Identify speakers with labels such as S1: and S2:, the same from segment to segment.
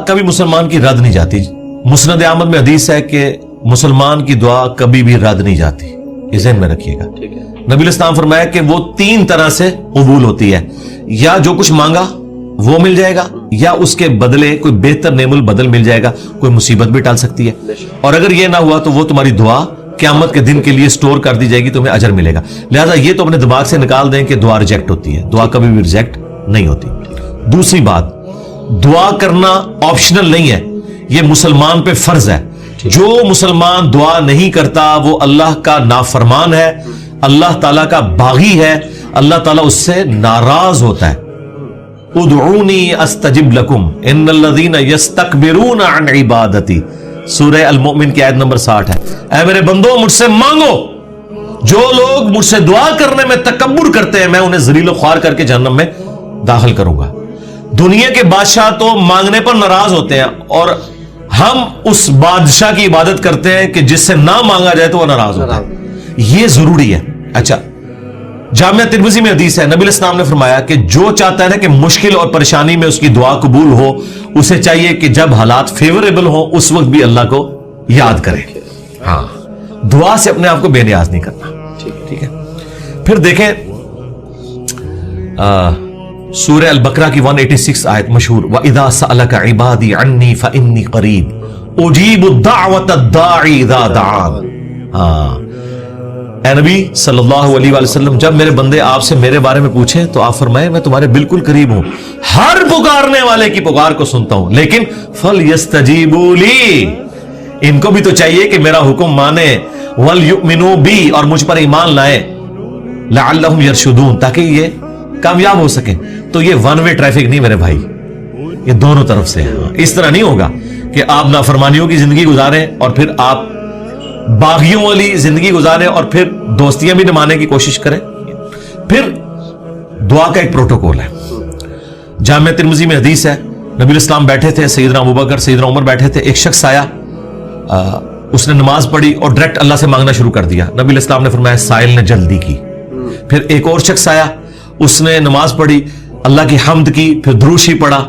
S1: کبھی مسلمان کی رد نہیں جاتی. مسند احمد میں حدیث ہے کہ مسلمان کی دعا کبھی بھی رد نہیں جاتی, یہ ذہن میں رکھیے گا. نبی علیہ السلام فرمایا کہ وہ 3 طرح سے قبول ہوتی ہے, یا جو کچھ مانگا وہ مل جائے گا, یا اس کے بدلے کوئی بہتر نعم البدل مل جائے گا, کوئی مصیبت بھی ٹال سکتی ہے, اور اگر یہ نہ ہوا تو وہ تمہاری دعا قیامت کے دن کے لیے سٹور کر دی جائے گی, تمہیں اجر ملے گا. لہذا یہ تو اپنے دماغ سے نکال دیں کہ دعا ریجیکٹ ہوتی ہے, دعا کبھی بھی ریجیکٹ نہیں ہوتی. دوسری بات, دعا کرنا آپشنل نہیں ہے, یہ مسلمان پہ فرض ہے. جو مسلمان دعا نہیں کرتا وہ اللہ کا نافرمان ہے, اللہ تعالیٰ کا باغی ہے, اللہ تعالیٰ اس سے ناراض ہوتا ہے. ادعونی استجب لکم ان الذین یستکبرون عن عبادتی, سورہ المؤمن کی آیت نمبر 60 ہے. اے میرے بندو مجھ سے مانگو, جو لوگ مجھ سے دعا کرنے میں تکبر کرتے ہیں میں انہیں ذلیل و خوار کر کے جہنم میں داخل کروں گا. دنیا کے بادشاہ تو مانگنے پر ناراض ہوتے ہیں, اور ہم اس بادشاہ کی عبادت کرتے ہیں کہ جس سے نہ مانگا جائے تو وہ ناراض ہوتا ہے. یہ ضروری ہے. اچھا, جامعہ ترمذی میں حدیث ہے, نبی علیہ السلام نے فرمایا کہ جو چاہتا ہے نا کہ مشکل اور پریشانی میں اس کی دعا قبول ہو, اسے چاہیے کہ جب حالات فیوریبل ہوں اس وقت بھی اللہ کو یاد کرے. ہاں, دعا سے اپنے آپ کو بے نیاز نہیں کرنا. ٹھیک ہے. پھر دیکھیں سورہ البقرہ کی 186 آیت مشہور, وَإِذَا سَأَلَكَ عِبَادِي عَنِّي فَإِنِّي قَرِيبٌ أُجِيبُ الدَّعْوَةَ الدَّاعِي إِذَا دَعَانِ. ہاں, اے نبی صلی اللہ علیہ وآلہ وسلم, جب میرے بندے آپ سے میرے بارے میں پوچھیں تو آپ فرمائیں میں تمہارے بالکل قریب ہوں, ہر پکارنے والے کی پکار کو سنتا ہوں, لیکن فَلْيَسْتَجِيبُوا لِي, ان کو بھی تو چاہیے کہ میرا حکم مانے, وَلْيُؤْمِنُوا بِي, اور مجھ پر ایمان لائیں, لَعَلَّهُمْ يَرْشُدُونَ, تاکہ یہ کامیاب ہو سکیں. تو یہ ون وے ٹریفک نہیں میرے بھائی, یہ دونوں طرف سے ہے. اس طرح نہیں ہوگا کہ آپ نافرمانیوں کی زندگی گزاریں اور پھر آپ باغیوں والی زندگی گزاریں اور پھر دوستیاں بھی نمانے کی کوشش کریں. پھر دعا کا ایک پروٹوکول ہے. جامعہ ترمذی میں حدیث ہے, نبی علیہ السلام بیٹھے تھے, سیدنا ابوبکر سیدنا عمر بیٹھے تھے, ایک شخص آیا, اس نے نماز پڑھی اور ڈائریکٹ اللہ سے مانگنا شروع کر دیا. نبی علیہ السلام نے فرمایا سائل نے جلدی کی. پھر ایک اور شخص آیا, اس نے نماز پڑھی, اللہ کی حمد کی, پھر دروشی پڑھا,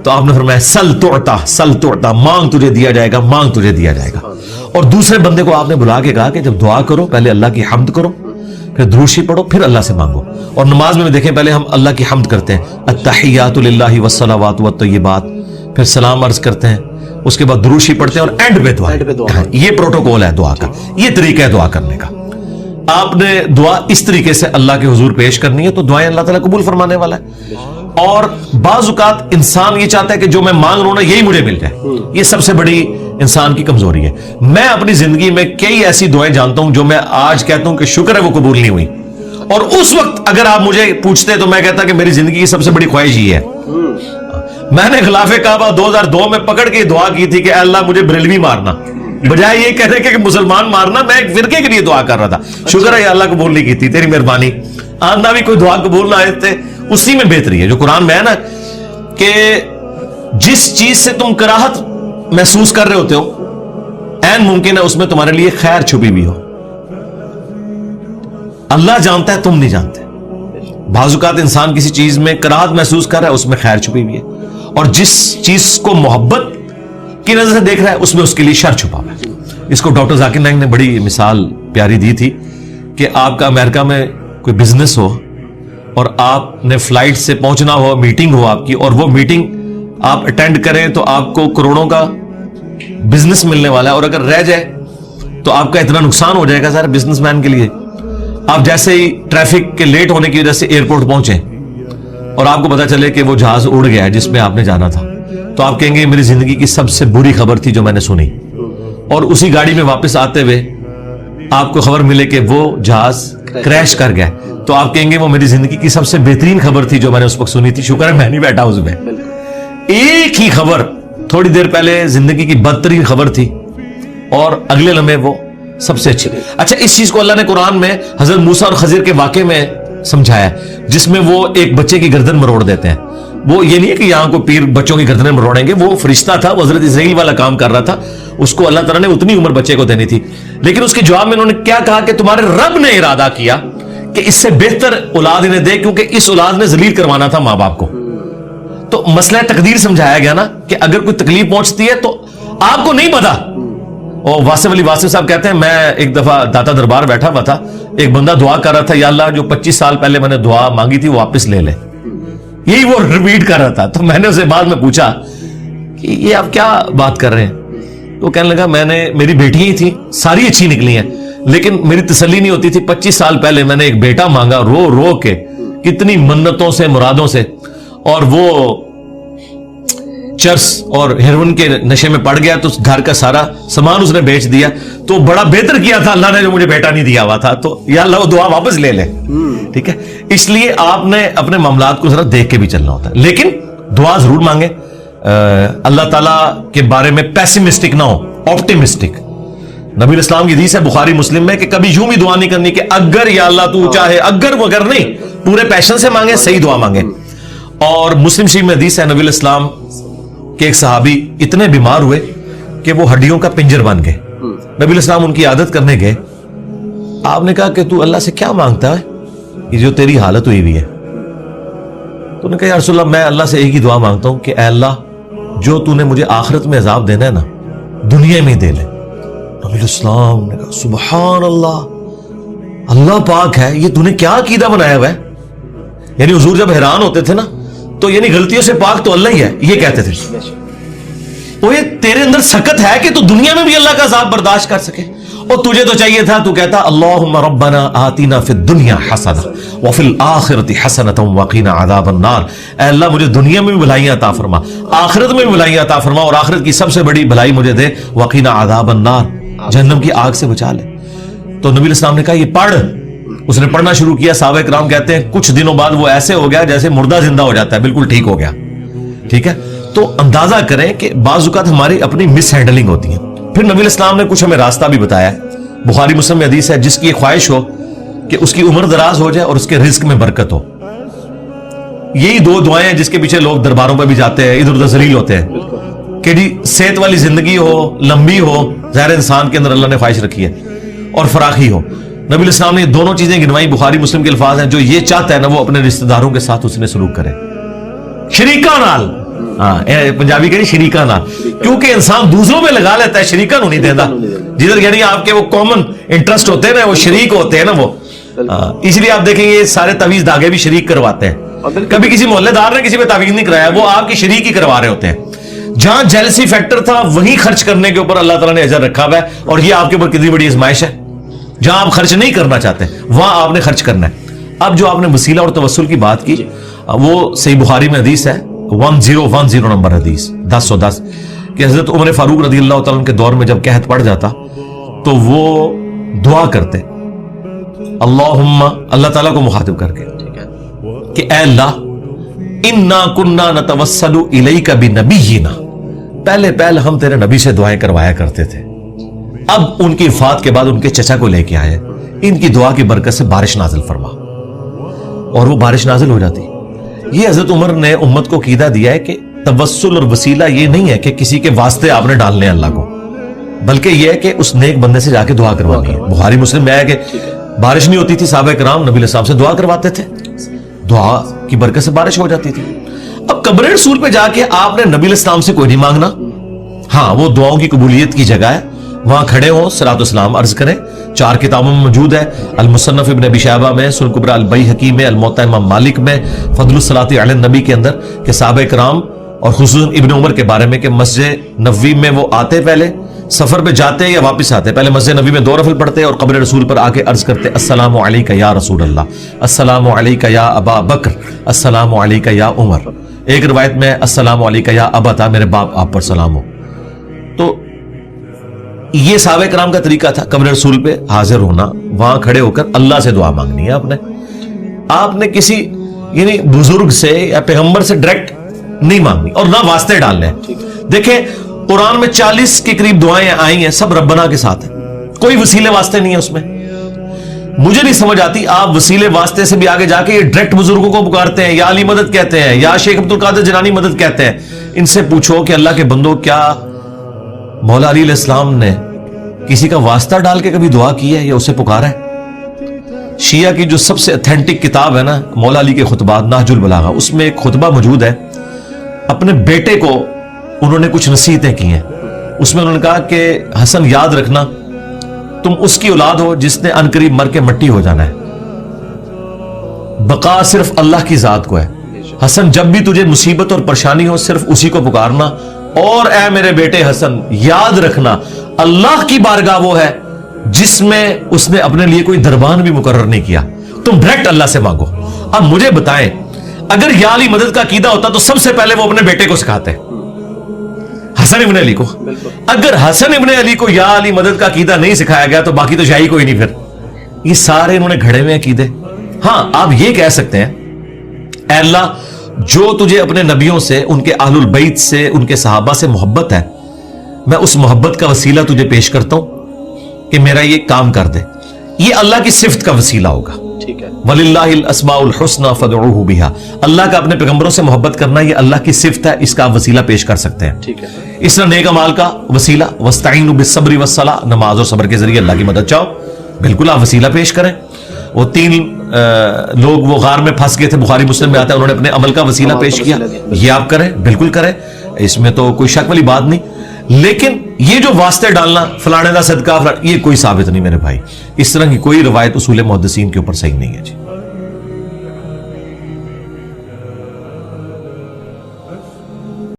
S1: تو آپ نے فرمایا سل تعطا, سل تعطا, مانگ تجھے دیا جائے گا, مانگ تجھے دیا جائے گا. اور دوسرے بندے کو آپ نے بلا کے کہا کہ جب دعا کرو پہلے اللہ کی حمد کرو, پھر دروشی پڑھو, پھر اللہ سے مانگو. اور نماز میں دیکھیں پہلے ہم اللہ کی حمد کرتے ہیں, التحیات للہ والصلوات والطیبات, پھر سلام عرض کرتے ہیں, اس کے بعد دروشی پڑھتے ہیں, اور اینڈ پہ دعا. یہ پروٹوکول ہے دعا کا, یہ طریقہ ہے دعا کرنے کا. آپ نے دعا اس طریقے سے اللہ کے حضور پیش کرنی ہے تو دعائیں اللہ تعالیٰ قبول فرمانے والا ہے. اور بعض اوقات انسان یہ چاہتا ہے کہ جو میں مانگ رہا ہوں نا یہی مجھے مل جائے. یہ سب سے بڑی انسان کی کمزوری ہے. میں اپنی زندگی میں کئی ایسی دعائیں جانتا ہوں جو میں آج کہتا ہوں کہ شکر ہے وہ قبول نہیں ہوئی, اور اس وقت اگر آپ مجھے پوچھتے تو میں کہتا کہ میری زندگی کی سب سے بڑی خواہش یہ ہے. میں نے خلاف کعبہ 2002 میں پکڑ کے دعا کی تھی کہ اے اللہ مجھے بریلوی مارنا, بجائے یہ کہنے کہ مسلمان مارنا. میں ایک فرقے کے لیے دعا کر رہا تھا. شکر ہے اللہ قبول نہیں کی تھی, تیری مہربانی. آندہ بھی کوئی دعا قبول نہ آئے تھے, اسی میں بہتری ہے جو قرآن میں ہے نا کہ جس چیز سے تم کراہت محسوس کر رہے ہوتے ہو عین ممکن ہے اس میں تمہارے لیے خیر چھپی بھی ہو. اللہ جانتا ہے, تم نہیں جانتے. بعض اوقات انسان کسی چیز میں کراہت محسوس کر رہا ہے, اس میں خیر چھپی بھی ہے, اور جس چیز کو محبت کی نظر سے دیکھ رہا ہے اس میں اس کے لیے شر چھپا ہوا ہے. اس کو ڈاکٹر ذاکر نائک نے بڑی مثال پیاری دی تھی کہ آپ کا امریکہ میں کوئی بزنس ہو اور آپ نے فلائٹ سے پہنچنا ہو, میٹنگ ہو آپ کی, اور وہ میٹنگ آپ اٹینڈ کریں تو آپ کو کروڑوں کا بزنس ملنے والا ہے, اور اگر رہ جائے تو آپ کا اتنا نقصان ہو جائے گا سارے بزنس مین کے لیے. آپ جیسے ہی ٹریفک کے لیٹ ہونے کی وجہ سے ایئرپورٹ پہنچے اور آپ کو پتا چلے کہ وہ جہاز اڑ گیا ہے جس میں آپ نے جانا تھا, تو آپ کہیں گے میری زندگی کی سب سے بری خبر تھی جو میں نے سنی. اور اسی گاڑی میں واپس آتے ہوئے آپ کو خبر ملے کہ وہ جہاز کریش کر گیا, تو آپ کہیں گے وہ میری زندگی کی سب سے بہترین خبر تھی جو میں نے اس وقت سنی تھی, شکر ہے میں نہیں بیٹھا اس میں. ایک ہی خبر تھوڑی دیر پہلے زندگی کی بدترین خبر تھی اور اگلے لمحے وہ سب سے اچھی. اچھا, اس چیز کو اللہ نے قرآن میں حضرت موسیٰ اور خضر کے واقعے میں سمجھایا ہے جس میں وہ ایک بچے کی گردن مروڑ دیتے ہیں. وہ یہ نہیں ہے کہ یہاں کو پیر بچوں کی گردنیں مروڑیں گے, وہ فرشتہ تھا, وہ حضرت اسرائیل والا کام کر رہا تھا, اس کو اللہ تعالیٰ نے اتنی عمر بچے کو دینی تھی. لیکن اس کے جواب میں انہوں نے کیا کہا کہ تمہارے رب نے ارادہ کیا کہ اس سے بہتر اولاد انہیں دے, کیونکہ اس اولاد نے ذلیل کروانا تھا ماں باپ کو. تو مسئلہ تقدیر سمجھایا گیا نا کہ اگر کوئی تکلیف پہنچتی ہے تو آپ کو نہیں پتا. اور واصف علی واصف صاحب کہتے ہیں میں ایک دفعہ داتا دربار بیٹھا ہوا تھا, ایک بندہ دعا کر رہا تھا یا اللہ جو 25 سال پہلے میں نے دعا مانگی تھی وہ واپس لے لے, یہی وہ ریپیٹ کر رہا تھا. تو میں نے اسے بعد میں پوچھا کہ یہ آپ کیا بات کر رہے ہیں؟ تو کہنے لگا میری بیٹیاں ہی تھیں, ساری اچھی نکلی ہیں, لیکن میری تسلی نہیں ہوتی تھی. 25 سال پہلے میں نے ایک بیٹا مانگا رو رو کے, کتنی منتوں سے مرادوں سے, اور وہ چرس اور ہیروئن کے نشے میں پڑ گیا تو گھر کا سارا سامان اس نے بیچ دیا. تو بڑا بہتر کیا تھا اللہ نے جو مجھے بیٹا نہیں دیا ہوا تھا, تو یا اللہ وہ دعا واپس لے لے. ٹھیک ہے, اس لیے آپ نے اپنے معاملات کو ذرا دیکھ کے بھی چلنا ہوتا ہے, لیکن دعا ضرور مانگے. اللہ تعالیٰ کے بارے میں پیسمسٹک نہ ہو, آپٹیمسٹک. نبی الاسلام کی حدیث ہے بخاری مسلم میں کہ کبھی یوں بھی دعا نہیں کرنی کہ اگر یا اللہ تو چاہے, اگر وگر نہیں, پورے پیشن سے مانگے, صحیح دعا مانگے. اور مسلم شریف میں حدیث ہے نبی الاسلام کہ ایک صحابی اتنے بیمار ہوئے کہ وہ ہڈیوں کا پنجر بن گئے. نبی الاسلام ان کی عادت کرنے گئے. آپ نے کہا کہ تو اللہ سے کیا مانگتا ہے یہ جو تیری حالت ہوئی ہوئی ہے؟ تو نے کہا یا رسول اللہ میں اللہ سے ایک ہی دعا مانگتا ہوں کہ اے اللہ جو تو نے مجھے آخرت میں عذاب دینا ہے نا دنیا میں ہی دے لے. نبی الاسلام نے کہا سبحان اللہ, اللہ پاک ہے, یہ تو نے کیا عقیدہ بنایا ہوا ہے. یعنی حضور جب حیران ہوتے تھے نا تو یعنی غلطیوں سے پاک تو اللہ ہی ہے, یہ کہتے تھے. وہ یہ تیرے اندر سکت ہے کہ تو دنیا میں بھی اللہ کا عذاب برداشت کر سکے, اور تجھے تو چاہیے تھا تو کہتا اللہم ربنا آتنا فی الدنیا حسنہ وفی الآخرۃ حسنۃ وقنا عذاب النار. اے اللہ مجھے دنیا میں بھی بھلائیاں عطا فرما, آخرت میں بھی بھلائیاں عطا فرما, اور آخرت کی سب سے بڑی بھلائی مجھے دے وقنا عذاب النار, جہنم کی آگ سے بچا لے. تو نبی الاسلام نے کہا یہ پڑھ. اس نے پڑھنا شروع کیا. صحابہ کرام کہتے ہیں کچھ دنوں بعد وہ ایسے ہو گیا جیسے مردہ زندہ ہو جاتا ہے, بالکل ٹھیک ہو گیا. ٹھیک ہے, تو اندازہ کریں کہ بعض اوقات ہماری اپنی مس ہینڈلنگ ہوتی ہے. پھر نبی الاسلام نے کچھ ہمیں راستہ بھی بتایا. بخاری مسلم میں حدیث ہے جس کی خواہش ہو کہ اس کی عمر دراز ہو جائے اور اس کے رزق میں برکت ہو, یہی دو دعائیں ہیں جس کے پیچھے لوگ درباروں پہ بھی جاتے ہیں, ادھر ادھر ذلیل ہوتے ہیں کہ جی صحت والی زندگی ہو, لمبی ہو, ظاہر انسان کے اندر اللہ نے خواہش رکھی ہے, اور فراخی ہو. نبی الاسلام نے دونوں چیزیں گنوائی. بخاری مسلم کے الفاظ ہیں جو یہ چاہتا ہے نا وہ اپنے رشتہ داروں کے ساتھ اس نے سلوک کرے, شریکہ نال. پنجابی کہیں شریکہ نال, کیونکہ انسان دوسروں میں لگا لیتا ہے, شریکہ نو نہیں دیتا. جدھر یعنی آپ کے وہ کامن انٹرسٹ ہوتے ہیں نا, وہ شریک ہوتے ہیں نا وہ, اس لیے آپ دیکھیں یہ سارے تعویذ دھاگے بھی شریک کرواتے ہیں. کبھی کسی محلے دار نے کسی پہ تعویذ نہیں کرایا, وہ آپ کی شریک ہی کروا رہے ہوتے ہیں. جہاں جیلسی فیکٹر تھا وہیں خرچ کرنے کے اوپر اللہ تعالیٰ نے اجر رکھا ہوا ہے, اور یہ آپ کے اوپر کتنی بڑی آزمائش ہے. جہاں آپ خرچ نہیں کرنا چاہتے وہاں آپ نے خرچ کرنا ہے. اب جو آپ نے وسیلہ اور توسل کی بات کی, وہ صحیح بخاری میں حدیث ہے 1010 نمبر حدیث 1010 کہ حضرت عمر فاروق رضی اللہ تعالیٰ کے دور میں جب قحط پڑ جاتا تو وہ دعا کرتے اللہم, اللہ تعالیٰ کو مخاطب کر کے کہ اے اللہ انا کننا نتوسل الیک بنبینا, پہلے ہم تیرے نبی سے دعائیں کروایا کرتے تھے, اب ان کی وفات کے بعد ان کے چچا کو لے کے آئے, ان کی دعا کی برکت سے بارش نازل فرما, اور وہ بارش نازل ہو جاتی. یہ حضرت عمر نے امت کو عقیدہ دیا ہے کہ توسل اور وسیلہ یہ نہیں ہے کہ کسی کے واسطے آپ نے ڈالنے اللہ کو, بلکہ یہ ہے کہ اس نیک بندے سے جا کے دعا کروانی ہے. بخاری مسلم میں ہے کہ بارش نہیں ہوتی تھی, صحابہ کرام نبی الاسلام سے دعا کرواتے تھے, دعا کی برکت سے بارش ہو جاتی تھی. اب قبر رسول پہ جا کے آپ نے نبی الاسلام سے کوئی نہیں مانگنا. ہاں وہ دعاؤں کی قبولیت کی جگہ ہے, وہاں کھڑے ہوں صلاۃ والسلام عرض کریں. 4 کتابوں میں موجود ہے, المصنف ابن ابی شیبہ میں, سنن کبری البیہقی میں, الموطا امام مالک میں, فضل الصلاۃ علی النبی کے اندر کہ صحابہ کرام اور خصوصاً ابن عمر کے بارے میں کہ مسجد نبوی میں وہ آتے, پہلے سفر پہ جاتے یا واپس آتے, پہلے مسجد نبوی میں 2 نفل پڑھتے اور قبر رسول پر آ کے عرض کرتے السلام علیک یا رسول اللہ, السلام علیک یا ابا بکر, السلام علیک یا عمر. ایک روایت میں السلام علیک یا ابتا, میرے باپ آپ پر سلام ہو. تو یہ صحابہ کرام کا طریقہ تھا, قبر رسول پہ حاضر ہونا, وہاں کھڑے ہو کر اللہ سے دعا مانگنی ہے. آپ نے کسی یعنی بزرگ سے یا پیغمبر سے ڈائریکٹ نہیں مانگنی, اور نہ واسطے ڈالنے. دیکھیں قرآن میں 40 کے قریب دعائیں آئی ہیں, سب ربنا کے ساتھ ہیں, کوئی وسیلے واسطے نہیں ہے اس میں. مجھے نہیں سمجھ آتی آپ وسیلے واسطے سے بھی آگے جا کے یہ ڈائریکٹ بزرگوں کو پکارتے ہیں, یا علی مدد کہتے ہیں, یا شیخ عبد القادر جیلانی مدد کہتے ہیں. ان سے پوچھو کہ اللہ کے بندو کیا مولا علی علیہ السلام نے کسی کا واسطہ ڈال کے کبھی دعا کی ہے یا اسے پکارا ہے؟ شیعہ کی جو سب سے اتھینٹک کتاب ہے نا مولا علی کے خطبات نہج البلاغہ, اس میں ایک خطبہ موجود ہے اپنے بیٹے کو انہوں نے کچھ نصیحتیں کی ہیں. اس میں انہوں نے کہا کہ حسن یاد رکھنا تم اس کی اولاد ہو جس نے عنقریب مر کے مٹی ہو جانا ہے. بقا صرف اللہ کی ذات کو ہے. حسن جب بھی تجھے مصیبت اور پریشانی ہو صرف اسی کو پکارنا. اور اے میرے بیٹے حسن یاد رکھنا اللہ کی بارگاہ وہ ہے جس میں اس نے اپنے لیے کوئی دربان بھی مقرر نہیں کیا. تم ڈائریکٹ اللہ سے مانگو. اب مجھے بتائیں اگر یا علی مدد کا عقیدہ ہوتا تو سب سے پہلے وہ اپنے بیٹے کو سکھاتے حسن ابن علی کو. اگر حسن ابن علی کو یا علی مدد کا عقیدہ نہیں سکھایا گیا تو باقی تو شاہی کوئی نہیں. پھر یہ سارے انہوں نے گھڑے ہوئے عقیدے. ہاں آپ یہ کہہ سکتے ہیں اے اللہ جو تجھے اپنے نبیوں سے ان کے اہل البیت سے ان کے صحابہ سے محبت ہے میں اس محبت کا وسیلہ تجھے پیش کرتا ہوں کہ میرا یہ کام کر دے. یہ اللہ کی صفت کا وسیلہ ہوگا. وَلِلَّهِ الْأَسْمَاءُ الْحُسْنَى فَادْعُوهُ بِهَا. اللہ کا اپنے پیغمبروں سے محبت کرنا یہ اللہ کی صفت ہے. اس کا آپ وسیلہ پیش کر سکتے ہیں. اس طرح نیک اعمال کا وسیلہ وَاسْتَعِينُوا بِالصَّبْرِ وَالصَّلَاةِ نماز اور صبر کے ذریعے اللہ کی مدد چاہو. بالکل آپ وسیلہ پیش کریں. وہ 3 لوگ وہ غار میں پھنس گئے تھے بخاری مسلم میں آتا ہے انہوں نے اپنے عمل کا وسیلہ پیش کیا. یہ آپ کریں بالکل کریں. اس میں تو کوئی شک والی بات نہیں. لیکن یہ جو واسطے ڈالنا فلانے دا صدقہ یہ کوئی ثابت نہیں میرے بھائی. اس طرح کی کوئی روایت اصول محدثین کے اوپر صحیح نہیں ہے جی.